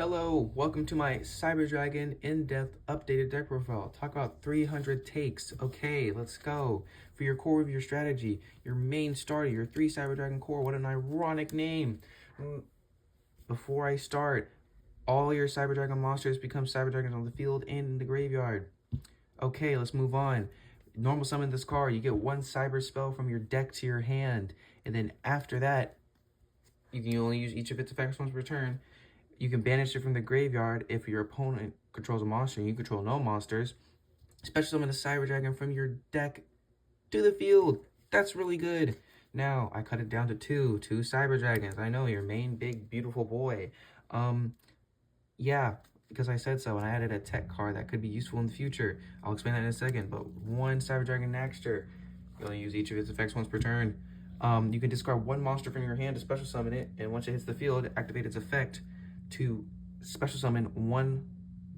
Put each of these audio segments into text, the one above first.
Hello, welcome to my Cyber Dragon in-depth updated deck profile. Talk about 300 takes. Okay, let's go. For your core of your strategy, your main starter, your 3 Cyber Dragon core. What an ironic name. Before I start, all your Cyber Dragon monsters become Cyber Dragons on the field and in the graveyard. Okay, let's move on. Normal summon this card. You get 1 Cyber spell from your deck to your hand. And then after that, you can only use each of its effects once per turn. You can banish it from the graveyard if your opponent controls a monster and you control no monsters. Special summon a Cyber Dragon from your deck to the field. That's really good. Now, I cut it down to two Cyber Dragons. I know, your main, big, beautiful boy. Yeah, because I said so, and I added a tech card that could be useful in the future. I'll explain that in a second, but 1 Cyber Dragon Naxter. You only use each of its effects once per turn. You can discard 1 monster from your hand to special summon it, and once it hits the field, activate its effect to special summon 1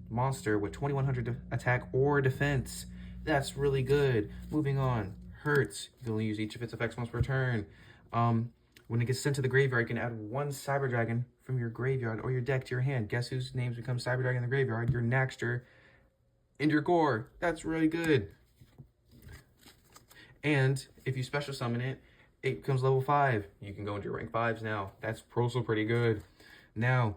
monster with 2100 attack or defense. That's really good. Moving on, Hurts. You can only use each of its effects once per turn. When it gets sent to the graveyard, you can add 1 Cyber Dragon from your graveyard or your deck to your hand. Guess whose names become Cyber Dragon in the graveyard? Your Naxter and your core. That's really good. And if you special summon it, it becomes level 5. You can go into your rank 5s now. That's also pretty good. Now,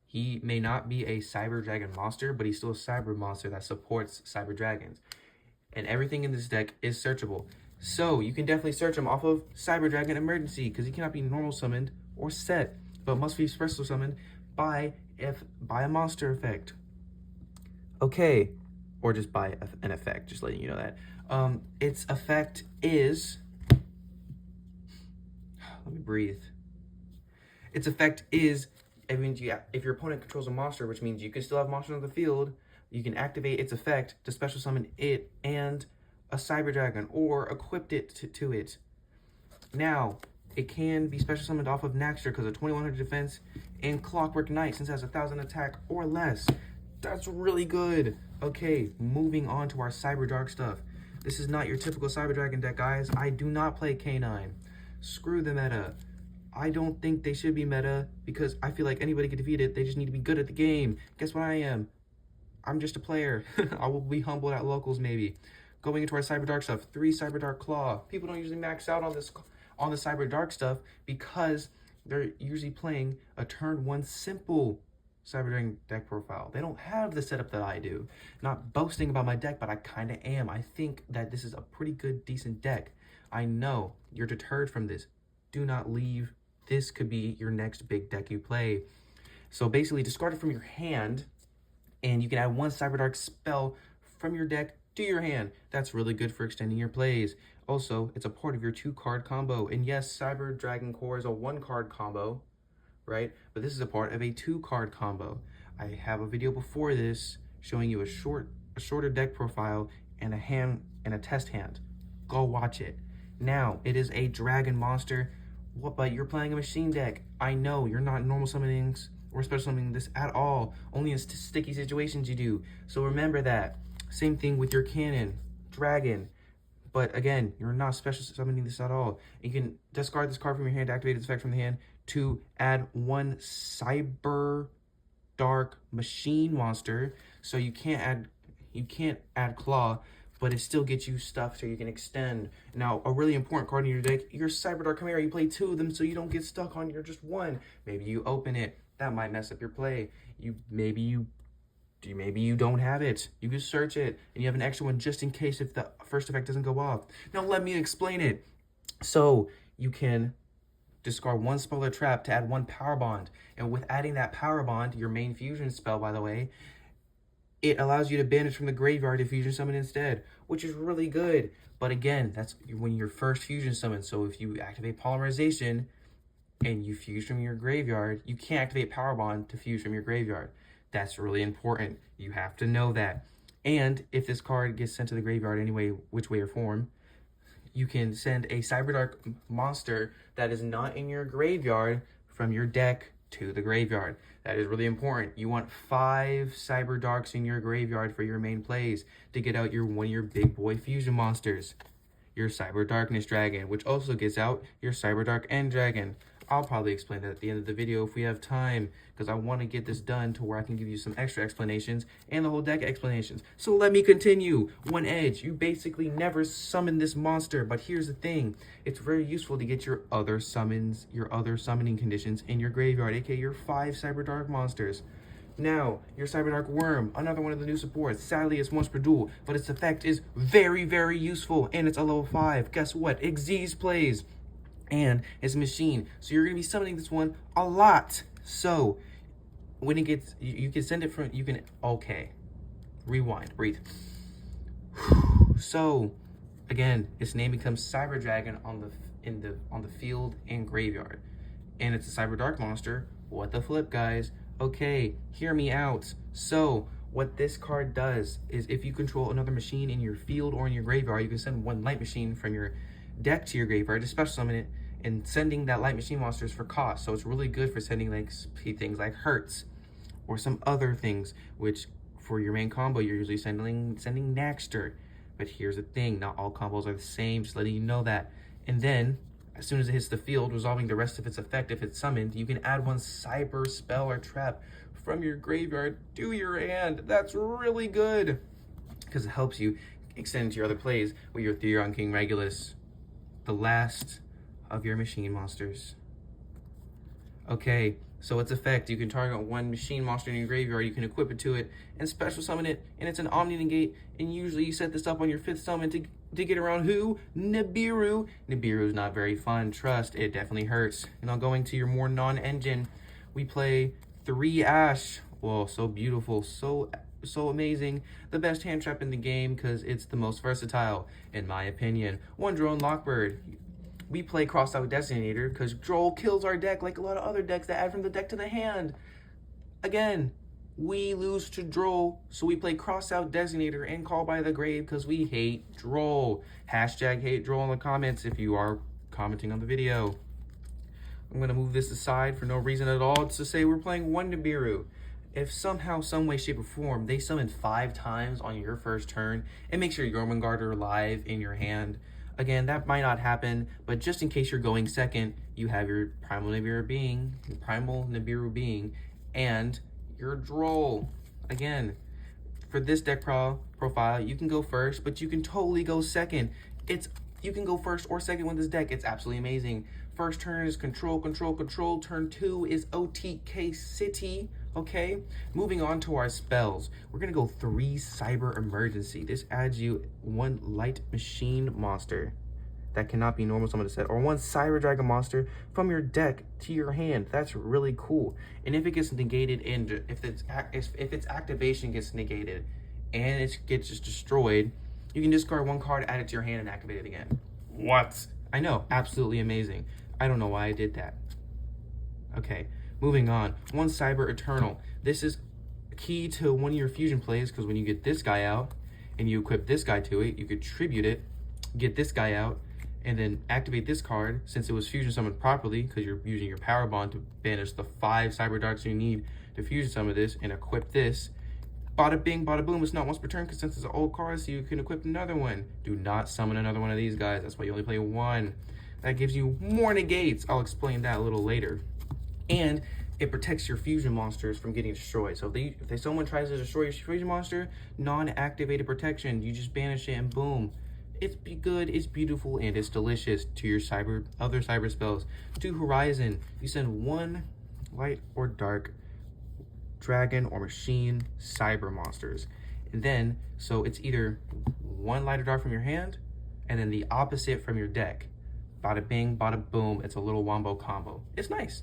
he may not be a Cyber Dragon monster, but he's still a Cyber monster that supports Cyber Dragons. And everything in this deck is searchable. So you can definitely search him off of Cyber Dragon Emergency, because he cannot be normal summoned or set, but must be special summoned by a monster effect. Okay, or just by an effect, just letting you know that. Its effect is... Let me breathe. Its effect is... It means if your opponent controls a monster, which means you can still have monsters on the field, you can activate its effect to special summon it and a Cyber Dragon, or equip it to it. Now, it can be special summoned off of Naxter because of 2100 defense and Clockwork Knight, since it has 1000 attack or less. That's really good. Okay, moving on to our Cyber Dark stuff. This is not your typical Cyber Dragon deck, guys. I do not play K9. Screw the meta. I don't think they should be meta, because I feel like anybody can defeat it. They just need to be good at the game. Guess what I am? I'm just a player. I will be humbled at locals, maybe. Going into our Cyber Dark stuff, 3 Cyber Dark Claw. People don't usually max out on the Cyber Dark stuff because they're usually playing a turn 1 simple Cyber Dragon deck profile. They don't have the setup that I do. Not boasting about my deck, but I kind of am. I think that this is a pretty good, decent deck. I know you're deterred from this. Do not leave. This could be your next big deck you play. So basically, discard it from your hand, and you can add 1 Cyber Dark spell from your deck to your hand. That's really good for extending your plays. Also, it's a part of your 2-card combo. And yes, Cyber Dragon Core is a 1-card combo, right? But this is a part of a 2-card combo. I have a video before this showing you a shorter deck profile and a test hand. Go watch it. Now, it is a dragon monster. What, but you're playing a machine deck. I know, you're not normal summonings or special summoning this at all. Only in sticky situations you do. So remember that. Same thing with your cannon, dragon. But again, you're not special summoning this at all. You can discard this card from your hand, activate its effect from the hand to add 1 Cyber Dark machine monster. So you can't add claw, but it still gets you stuff so you can extend. Now, a really important card in your deck, your Cyber Dark Chimera. You play 2 of them so you don't get stuck on your just 1. Maybe you open it. That might mess up your play. Maybe you don't have it. You can search it, and you have an extra one just in case if the first effect doesn't go off. Now, let me explain it. So, you can discard 1 spell or trap to add 1 Power Bond. And with adding that Power Bond, your main fusion spell, by the way, it allows you to banish from the graveyard to fusion summon instead, which is really good. But again, that's when you're first fusion summon. So if you activate Polymerization and you fuse from your graveyard, you can't activate Power Bond to fuse from your graveyard. That's really important. You have to know that. And if this card gets sent to the graveyard anyway, which way or form, you can send a Cyber Dark monster that is not in your graveyard from your deck to the graveyard. That is really important. You want 5 Cyber Darks in your graveyard for your main plays to get out one of your big boy fusion monsters. Your Cyber Darkness Dragon, which also gets out your Cyber Dark End Dragon. I'll probably explain that at the end of the video if we have time, because I want to get this done to where I can give you some extra explanations and the whole deck explanations. So let me continue. One Edge, you basically never summon this monster, but here's the thing. It's very useful to get your other summons, your other summoning conditions in your graveyard, aka your 5 Cyber Dark monsters. Now, your Cyber Dark Worm, another one of the new supports. Sadly, it's once per duel, but its effect is very, very useful, and it's a level 5. Guess what? Xyz plays. And it's a machine, so you're gonna be summoning this one a lot. So when it gets, you can send it from, you can, okay, rewind, breathe. So again, its name becomes Cyber Dragon on the field and graveyard, and it's a Cyber Dark monster. What the flip, guys? Okay, hear me out. So what this card does is, if you control another machine in your field or in your graveyard, you can send one light machine from your deck to your graveyard to special summon it, and sending that light machine monsters for cost. So it's really good for sending like things like Hertz or some other things, which for your main combo you're usually sending Naxter. But here's the thing, not all combos are the same, just letting you know that. And then as soon as it hits the field, resolving the rest of its effect if it's summoned, you can add one cyber spell or trap from your graveyard to your hand. That's really good because it helps you extend to your other plays with your Therion King Regulus, the last of your machine monsters. Okay, so its effect, you can target one machine monster in your graveyard, you can equip it to it, and special summon it, and it's an Omni Negate, and usually you set this up on your 5th summon to get around who? Nibiru. Nibiru is not very fun, trust, it definitely hurts. And now going to your more non-engine, we play 3 Ash. Whoa, so beautiful, so amazing. The best hand trap in the game because it's the most versatile, in my opinion. 1 Drone Lockbird. We play Crossout Designator because Droll kills our deck like a lot of other decks that add from the deck to the hand. Again, we lose to Droll, so we play Crossout Designator and Call by the Grave because we hate Droll. Hashtag hate Droll in the comments if you are commenting on the video. I'm going to move this aside for no reason at all. It's to say we're playing 1 Nibiru. If somehow, some way, shape, or form, they summon 5 times on your first turn, it makes your Jormungandr alive in your hand. Again, that might not happen, but just in case you're going second, you have your Primal Nibiru being, and your Droll. Again, for this deck profile, you can go first, but you can totally go second. You can go first or second with this deck. It's absolutely amazing. First turn is control. Turn 2 is OTK City. Okay, moving on to our spells. We're gonna go 3 Cyber Emergency. This adds you 1 light machine monster that cannot be normal summon to set, or 1 Cyber Dragon monster from your deck to your hand. That's really cool. And if it gets negated, and if its activation gets negated and it gets just destroyed, you can discard 1 card, add it to your hand, and activate it again. What? I know, absolutely amazing. I don't know why I did that. Okay. Moving on, 1 Cyber Eternal. This is key to one of your fusion plays because when you get this guy out and you equip this guy to it, you could tribute it, get this guy out, and then activate this card since it was fusion summoned properly because you're using your power bond to banish the 5 Cyber Darks you need to fusion summon this and equip this. Bada bing, bada boom. It's not once per turn because since it's an old card, so you can equip another one. Do not summon another one of these guys. That's why you only play 1. That gives you more negates. I'll explain that a little later. And it protects your fusion monsters from getting destroyed. So if someone tries to destroy your fusion monster, non-activated protection, you just banish it and boom. It's good, it's beautiful, and it's delicious. To your other cyber spells. To Horizon, you send 1 light or dark dragon or machine cyber monsters. And then, so it's either 1 light or dark from your hand, and then the opposite from your deck. Bada bing, bada boom. It's a little wombo combo. It's nice.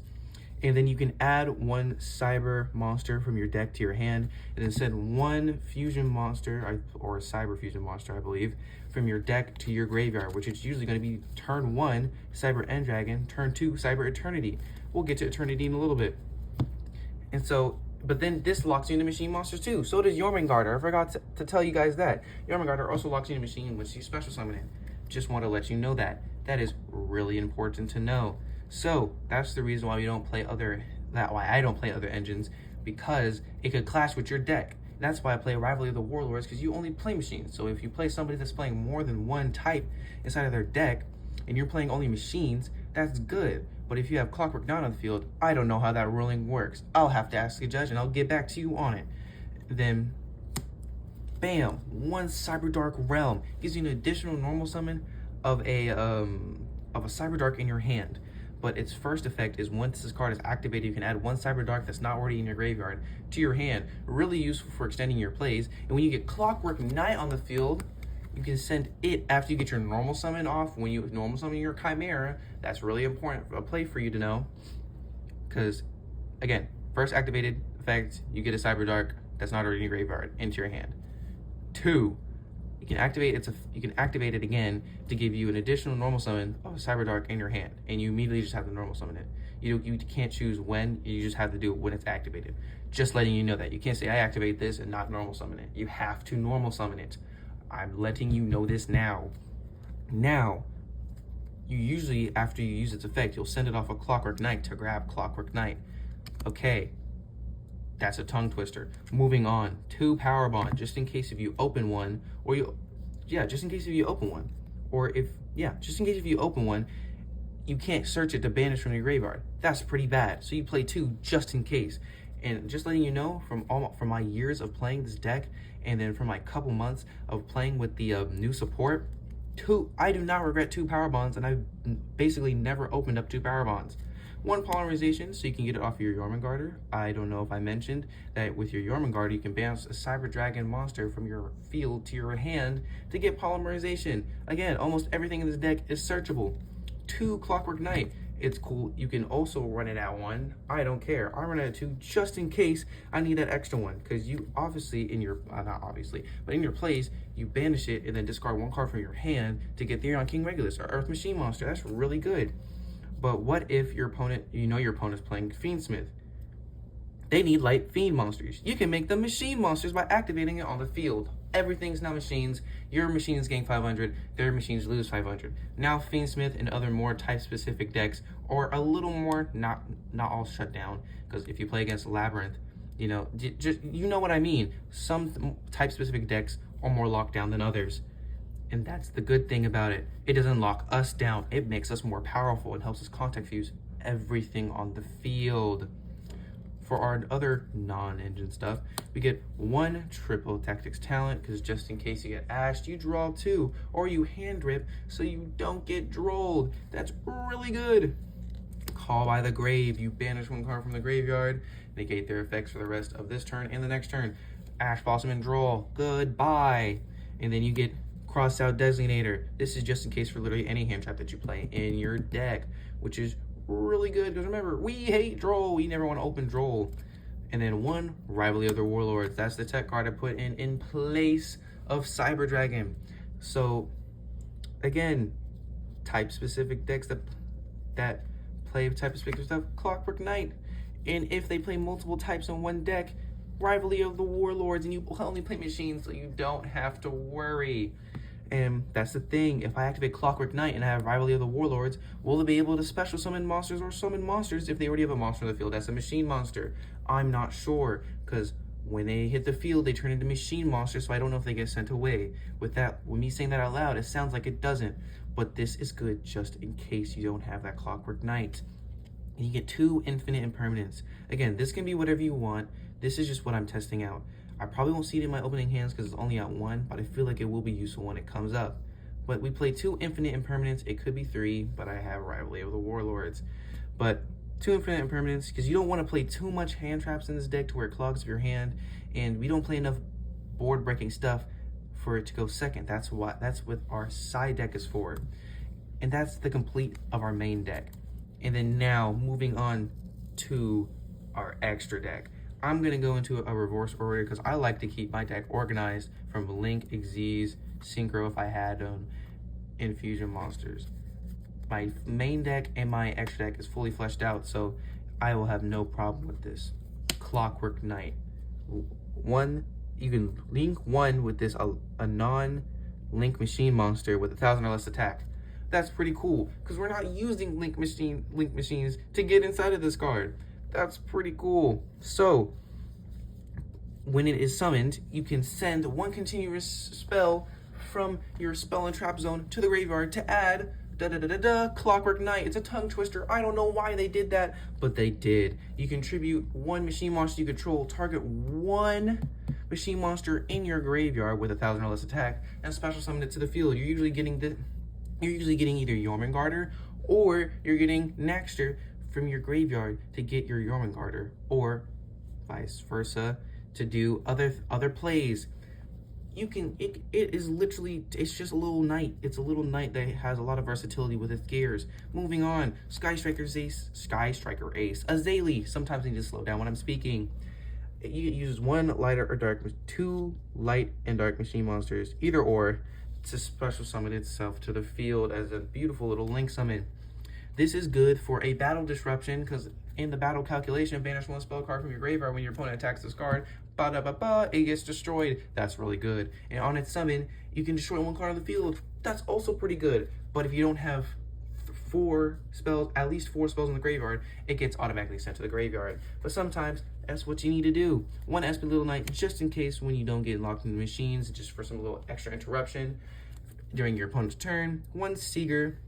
And then you can add 1 cyber monster from your deck to your hand, and then send 1 fusion monster, or a cyber fusion monster, I believe, from your deck to your graveyard, which is usually going to be turn 1, Cyber End Dragon, turn 2, Cyber Eternity. We'll get to Eternity in a little bit. And so, but then this locks you into machine monsters too. So does Jormungandr. I forgot to tell you guys that. Jormungandr also locks you into machine once you special summon it. Just want to let you know that. That is really important to know. So that's the reason why I don't play other engines, because it could clash with your deck. That's why I play Rivalry of the Warlords, because you only play machines. So if you play somebody that's playing more than 1 type inside of their deck, and you're playing only machines, that's good. But if you have Clockwork Knight on the field, I don't know how that ruling works. I'll have to ask the judge and I'll get back to you on it. Then, bam, one Cyberdark Realm gives you an additional normal summon of a Cyberdark in your hand. But its first effect is once this card is activated, you can add one Cyberdark that's not already in your graveyard to your hand. Really useful for extending your plays. And when you get Clockwork Knight on the field, you can send it after you get your normal summon off. When you normal summon your Chimera, that's really important, a play for you to know. Because, again, first activated effect, you get a Cyberdark that's not already in your graveyard into your hand. 2, you can activate it again to give you an additional normal summon of a Cyberdark in your hand, and you immediately just have to normal summon it. You can't choose when, you just have to do it when it's activated. Just letting you know that. You can't say, I activate this and not normal summon it. You have to normal summon it. I'm letting you know this now. Now, you usually, after you use its effect, you'll send it off a Clockwork Knight to grab Clockwork Knight. Okay, that's a tongue twister. Moving on, 2 Power Bond, just in case if you open one, or just in case if you open one. Just in case if you open one, you can't search it to banish from your graveyard. That's pretty bad. So you play 2 just in case. And just letting you know, from my years of playing this deck, and then from my couple months of playing with the new support, I do not regret 2 Power Bonds, and I've basically never opened up 2 Power Bonds. 1 Polymerization, so you can get it off of your Jormungandr. I don't know if I mentioned that with your Jormungandr, you can bounce a Cyber Dragon monster from your field to your hand to get Polymerization. Again, almost everything in this deck is searchable. 2 Clockwork Knight. It's cool. You can also run it at 1. I don't care. I run it at 2 just in case I need that extra one. Because you obviously, in your, not obviously, but in your plays, you banish it and then discard 1 card from your hand to get Therion King Regulus or Earth Machine Monster. That's really good. But what if your opponent, your opponent's playing Fiendsmith? They need light Fiend monsters. You can make them machine monsters by activating it on the field. Everything's now machines. Your machines gain 500, their machines lose 500. Now Fiendsmith and other more type-specific decks are a little more, not all shut down, because if you play against Labyrinth, you know what I mean. Some type-specific decks are more locked down than others. And that's the good thing about it. It doesn't lock us down. It makes us more powerful and helps us contact fuse everything on the field. For our other non-engine stuff, we get 1 triple Tactics Talent, because just in case you get ashed, you draw 2, or you hand drip so you don't get drolled. That's really good. Call by the Grave. You banish 1 card from the graveyard, negate their effects for the rest of this turn and the next turn. Ash Blossom and draw. Goodbye. And then you get Cross Out Designator. This is just in case for literally any hand trap that you play in your deck, which is really good, because remember, we hate Droll. We never want to open Droll. And then 1 Rivalry of the Warlords. That's the tech card I put in place of Cyber Dragon. So again, type specific decks that play type specific stuff, Clockwork Knight. And if they play multiple types on one deck, Rivalry of the Warlords, and you only play machines, so you don't have to worry. And that's the thing, if I activate Clockwork Knight and I have Rivalry of the Warlords, will they be able to special summon monsters or summon monsters if they already have a monster in the field that's a machine monster? I'm not sure, because when they hit the field, they turn into machine monsters, so I don't know if they get sent away. With me saying that out loud, it sounds like it doesn't, but this is good just in case you don't have that Clockwork Knight. And you get 2 Infinite Impermanence. Again, this can be whatever you want. This is just what I'm testing out. I probably won't see it in my opening hands because it's only at 1, but I feel like it will be useful when it comes up. But we play 2 Infinite Impermanence. It could be 3, but I have Rivalry of the Warlords. But 2 Infinite Impermanence, because you don't want to play too much hand traps in this deck to where it clogs up your hand, and we don't play enough board breaking stuff for it to go second. That's what our side deck is for. And that's the complete of our main deck. And then now, moving on to our extra deck. I'm going to go into a reverse order because I like to keep my deck organized from Link, Xyz, Synchro if I had Infusion monsters. My main deck and my extra deck is fully fleshed out, so I will have no problem with this. Clockwork Knight. You can link 1 with this, a non-Link machine monster with 1,000 or less attack. That's pretty cool, because we're not using Link machines to get inside of this card. That's pretty cool. So, when it is summoned, you can send 1 continuous spell from your spell and trap zone to the graveyard to add Clockwork Knight. It's a tongue twister. I don't know why they did that, but they did. You contribute one machine monster you control, target one machine monster in your graveyard with 1,000 or less attack, and special summon it to the field. You're usually getting either Jormungandr or you're getting Naxter from your graveyard to get your Jormungandr, or vice versa to do other plays. You can, it is literally, it's just a little knight. It's a little knight that has a lot of versatility with its gears. Moving on, Sky Striker Ace, Azalea. Sometimes I need to slow down when I'm speaking. It uses one lighter or dark, two light and dark machine monsters, either or, to special summon itself to the field as a beautiful little link summon. This is good for a battle disruption, because in the battle calculation, banish one spell card from your graveyard when your opponent attacks this card. It gets destroyed. That's really good. And on its summon, you can destroy one card on the field. That's also pretty good. But if you don't have at least four spells in the graveyard, it gets automatically sent to the graveyard. But sometimes that's what you need to do. One Espy Little Knight, just in case when you don't get locked in the machines, just for some little extra interruption during your opponent's turn. One Seeger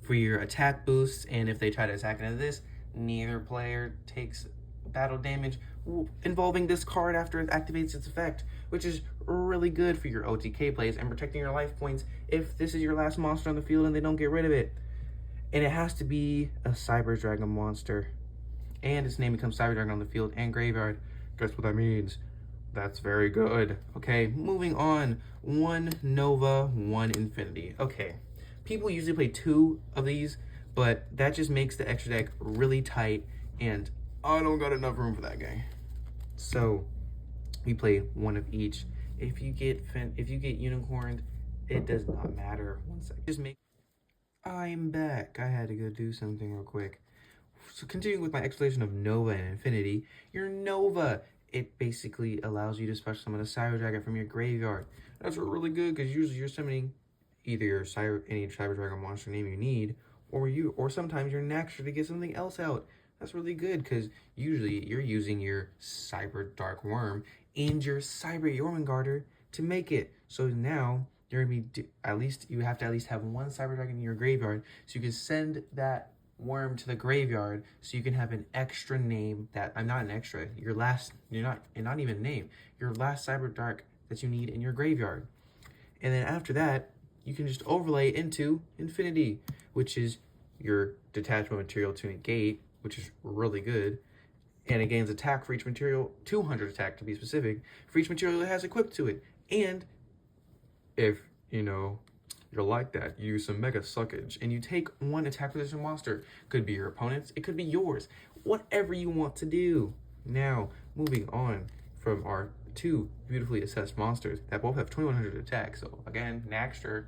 for your attack boosts, and if they try to attack into this, neither player takes battle damage involving this card after it activates its effect, which is really good for your OTK plays and protecting your life points if this is your last monster on the field and they don't get rid of it. And it has to be a Cyber Dragon monster, and its name becomes Cyber Dragon on the field and graveyard. Guess what that means? That's very good. Okay, moving on. One Nova, one Infinity. Okay, people usually play two of these, but that just makes the extra deck really tight, and I don't got enough room for that guy. So we play one of each. If you get unicorned, it does not matter. One sec. I'm back. I had to go do something real quick. So continuing with my explanation of Nova and Infinity, your Nova, it basically allows you to special summon a Cyber Dragon from your graveyard. That's really good, because usually you're summoning either any Cyber Dragon monster name you need, or sometimes your Naxter to get something else out. That's really good, because usually you're using your Cyber Dark Worm and your Cyber Jormungandr to make it. So now you're gonna be you have to at least have one Cyber Dragon in your graveyard, so you can send that worm to the graveyard, so you can have an extra name that not an extra. Not even a name. Your last Cyber Dark that you need in your graveyard, and then after that, you can just overlay into Infinity, which is your detachment material to negate, which is really good, and it gains attack for each material, 200 attack to be specific, for each material it has equipped to it. And if you're like that, you use some Mega Suckage, and you take one attack resistant monster. Could be your opponent's, it could be yours, whatever you want to do. Now, moving on from our two beautifully assessed monsters that both have 2100 attack. So again, Naxter,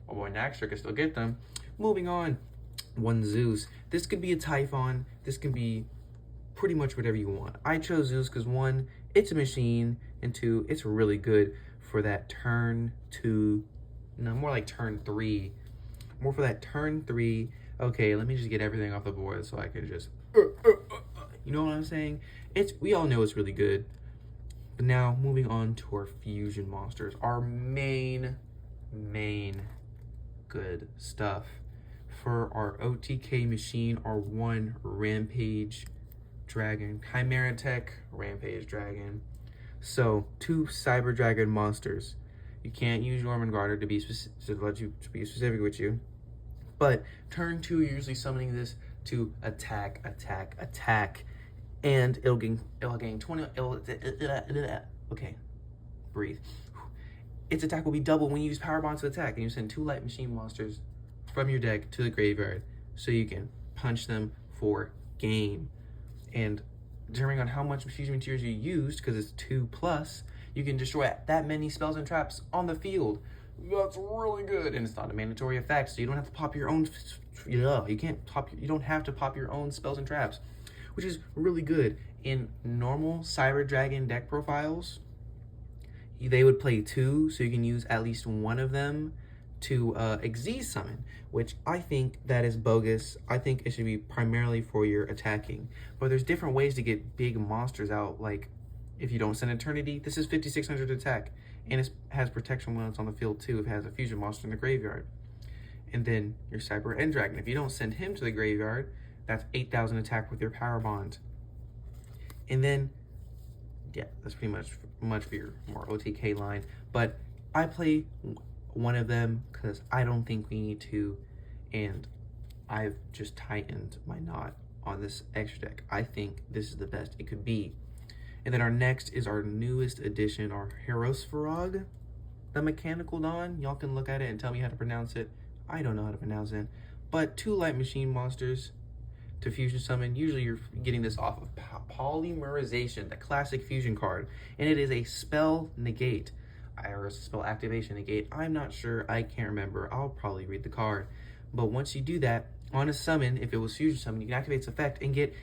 my boy Naxter can still get them. Moving on, one Zeus. This could be a Typhon. This can be pretty much whatever you want. I chose Zeus because one, it's a machine, and two, it's really good for that turn 2. No, more like turn 3. More for that turn 3. Okay, let me just get everything off the board so I can just, you know what I'm saying? We all know it's really good. But now, moving on to our fusion monsters, our main good stuff. For our OTK machine, our one Rampage Dragon, Chimera Tech Rampage Dragon. So 2 Cyber Dragon monsters. You can't use Jormungandr to be specific with you, but turn 2 you're usually summoning this to attack, and it'll gain 20. Okay, breathe. Its attack will be double when you use Power Bond to attack, and you send 2 light machine monsters from your deck to the graveyard, so you can punch them for game. And depending on how much fusion materials you used, because it's 2+, you can destroy that many spells and traps on the field. That's really good, and it's not a mandatory effect, so you don't have to pop your own. You don't have to pop your own spells and traps, which is really good. In normal Cyber Dragon deck profiles, they would play 2, so you can use at least one of them to Xyz summon, which I think that is bogus. I think it should be primarily for your attacking. But there's different ways to get big monsters out, like if you don't send Eternity, this is 5600 attack, and it has protection when it's on the field too if it has a fusion monster in the graveyard. And then your Cyber End Dragon. If you don't send him to the graveyard, that's 8,000 attack with your Power Bond. And then, yeah, that's pretty much for your more OTK line. But I play one of them because I don't think we need to, and I've just tightened my knot on this extra deck. I think this is the best it could be. And then our next is our newest addition, our Herosfarog, the Mechanical Dawn. Y'all can look at it and tell me how to pronounce it. I don't know how to pronounce it. But 2 light machine monsters to fusion summon. Usually you're getting this off of Polymerization, the classic fusion card. And it is a spell negate. Or a spell activation negate. I'm not sure. I can't remember. I'll probably read the card. But once you do that, on a summon, if it was fusion summon, you can activate its effect and get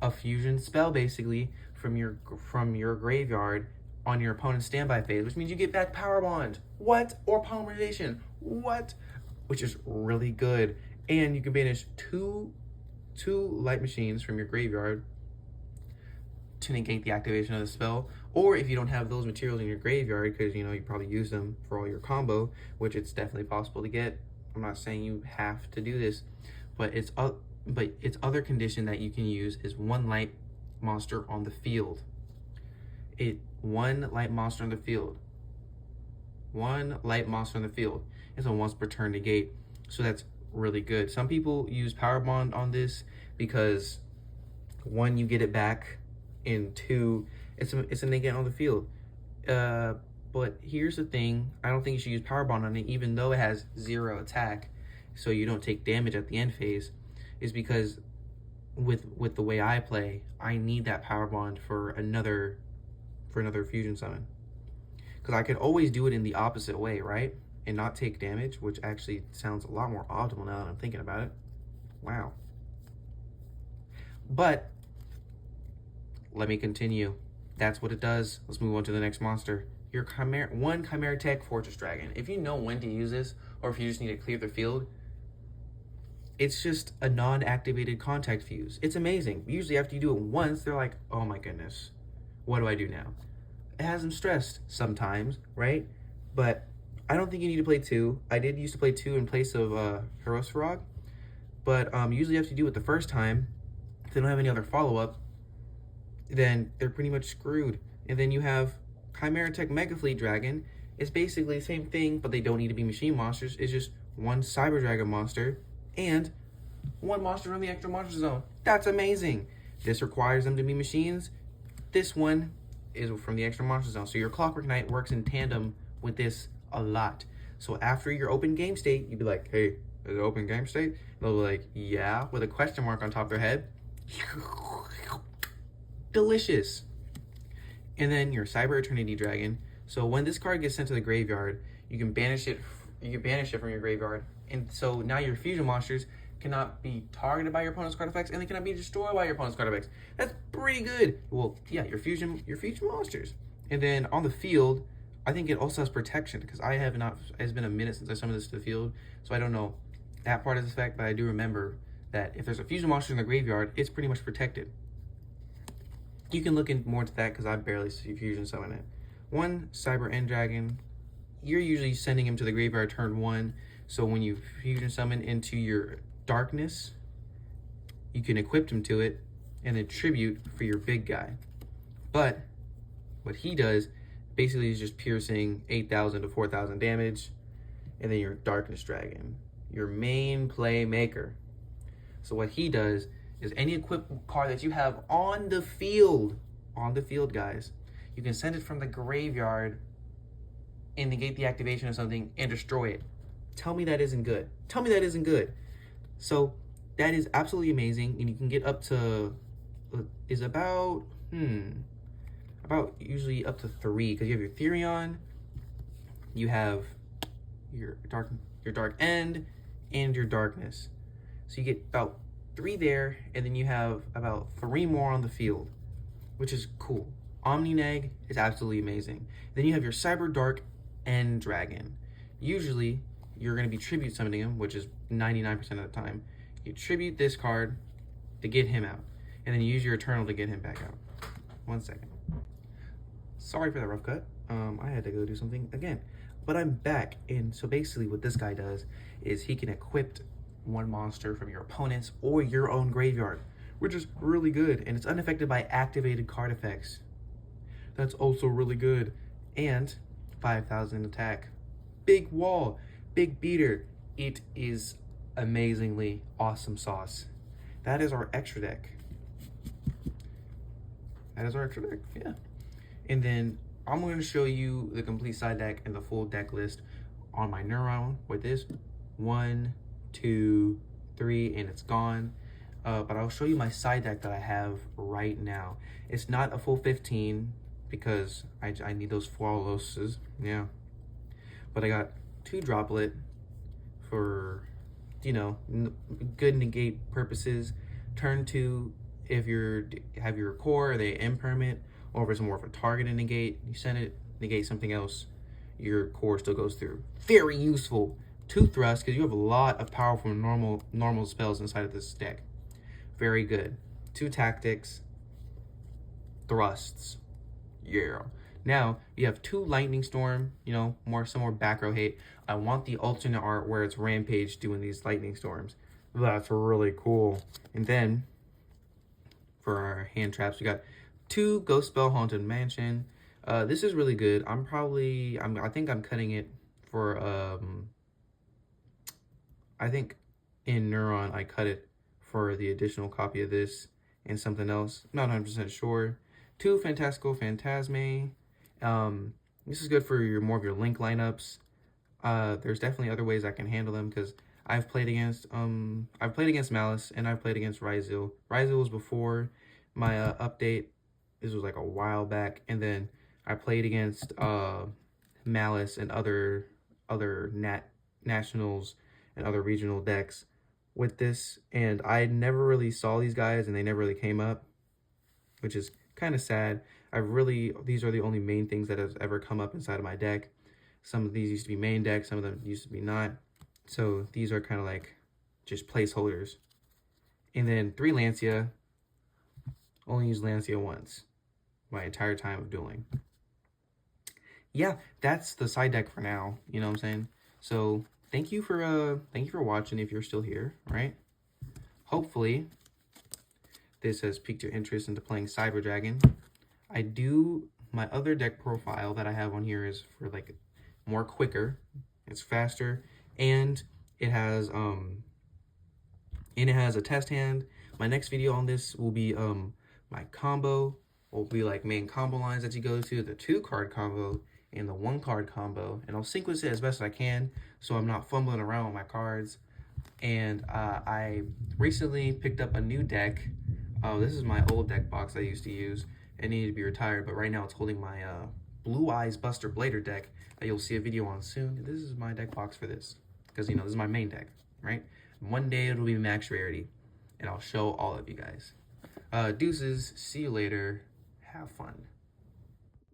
a fusion spell basically from your graveyard on your opponent's standby phase, which means you get back Power Bond. What? Or Polymerization. What? Which is really good. And you can banish two light machines from your graveyard to negate the activation of the spell. Or if you don't have those materials in your graveyard, because you probably use them for all your combo, which it's definitely possible to get. I'm not saying you have to do this, but its other condition that you can use is 1 light monster on the field. 1 light monster on the field. 1 light monster on the field. It's a once per turn negate. So that's really good. Some people use Power Bond on this because 1, you get it back, and 2, it's a negate on the field. But here's the thing, I don't think you should use Power Bond on it, even though it has 0 attack, so you don't take damage at the end phase, is because with the way I play, I need that Power Bond for another fusion summon. Because I could always do it in the opposite way, right? And not take damage, which actually sounds a lot more optimal now that I'm thinking about it. Wow. But let me continue. That's what it does. Let's move on to the next monster. Your Chimera Tech Fortress Dragon. If you know when to use this, or if you just need to clear the field, it's just a non-activated contact fuse. It's amazing. Usually after you do it once, they're like, oh my goodness, what do I do now? It has them stressed sometimes, right? But I don't think you need to play 2. I did used to play 2 in place of Herosfarog, but usually after you do it the first time, if they don't have any other follow-up, then they're pretty much screwed. And then you have Chimera Tech Mega Fleet Dragon. It's basically the same thing, but they don't need to be machine monsters. It's just 1 Cyber Dragon monster and 1 monster from the extra monster zone. That's amazing. This requires them to be machines. This one is from the extra monster zone. So your Clockwork Knight works in tandem with this a lot. So after your open game state, you'd be like, hey, is it open game state? And they'll be like, yeah, with a question mark on top of their head. Delicious. And then your Cyber Eternity Dragon. So when this card gets sent to the graveyard, you can banish it. You can banish it from your graveyard, and so now your fusion monsters cannot be targeted by your opponent's card effects, and they cannot be destroyed by your opponent's card effects. That's pretty good. Well, yeah, your fusion monsters. And then on the field, I think it also has protection because I have not. It's been a minute since I summoned this to the field, so I don't know that part of this effect, but I do remember that if there's a fusion monster in the graveyard, it's pretty much protected. You can look more into that because I barely see fusion summon it. 1 Cyber End Dragon. You're usually sending him to the graveyard turn 1, so when you fusion summon into your darkness, you can equip him to it and then tribute for your big guy. But what he does basically is just piercing 8,000 to 4,000 damage, and then your Darkness Dragon, your main playmaker. So what he does is any equipped card that you have on the field, guys, you can send it from the graveyard and negate the activation of something and destroy it. Tell me that isn't good. Tell me that isn't good. So that is absolutely amazing, and you can get up to about usually up to 3 because you have your Therion, you have your dark end, and your darkness. So you get about 3 there, and then you have about 3 more on the field, which is cool. Omnineg is absolutely amazing. Then you have your Cyber Dark End Dragon. Usually, you're going to be tribute summoning him, which is 99% of the time. You tribute this card to get him out, and then you use your Eternal to get him back out. 1 second. Sorry for the rough cut. I had to go do something again. But I'm back, and so basically what this guy does is he can equip one monster from your opponent's or your own graveyard, which is really good, and it's unaffected by activated card effects. That's also really good. And 5,000 attack. Big wall, big beater. It is amazingly awesome sauce. That is our extra deck. Yeah. And then I'm going to show you the complete side deck and the full deck list on my Neuron with this 1, 2, 3, and it's gone. But I'll show you my side deck that I have right now. It's not a full 15 because I need those flawlesses, yeah. But I got 2 droplet for, you know, good negate purposes. Turn 2, if you have your core, they impermanent, or if it's more of a targeted negate, you send it, negate something else, your core still goes through. Very useful. 2 thrust, because you have a lot of powerful normal spells inside of this deck. Very good. 2 tactics, thrusts. Yeah. Now you have 2 lightning storm, you know, some more back row hate. I want the alternate art where it's Rampage doing these lightning storms. That's really cool. And then for our hand traps, we got 2 Ghost Spell Haunted Mansion. This is really good. I think I'm cutting it for I think in Neuron I cut it for the additional copy of this and something else. I'm not 100% sure. 2 Fantastical Phantasme. This is good for more of your link lineups. There's definitely other ways I can handle them because I've played against Malice and I've played against Ryzil. Ryzil was before my update. This was like a while back, and then I played against Malice and other nationals and other regional decks with this, and I never really saw these guys and they never really came up, which is kind of sad. These are the only main things that have ever come up inside of my deck. Some of these used to be main decks, some of them used to be not. So these are kind of like just placeholders. And then 3 Lancia. Only used Lancia once my entire time of dueling. Yeah, that's the side deck for now. You know what I'm saying? So thank you for watching if you're still here, right? Hopefully this has piqued your interest into playing Cyber Dragon. My other deck profile that I have on here is for like more quicker. It's faster, and it has a test hand. My next video on this will be my combo. Will be like main combo lines that you go to, the 2-card combo and the 1-card combo, and I'll sequence it as best as I can so I'm not fumbling around with my cards. And I recently picked up a new deck. This is my old deck box I used to use. It needed to be retired, but right now it's holding my Blue Eyes Buster Blader deck that you'll see a video on soon. This is my deck box for this, because, you know, this is my main deck, right? One day it'll be max rarity, and I'll show all of you guys. Deuces, see you later, have fun.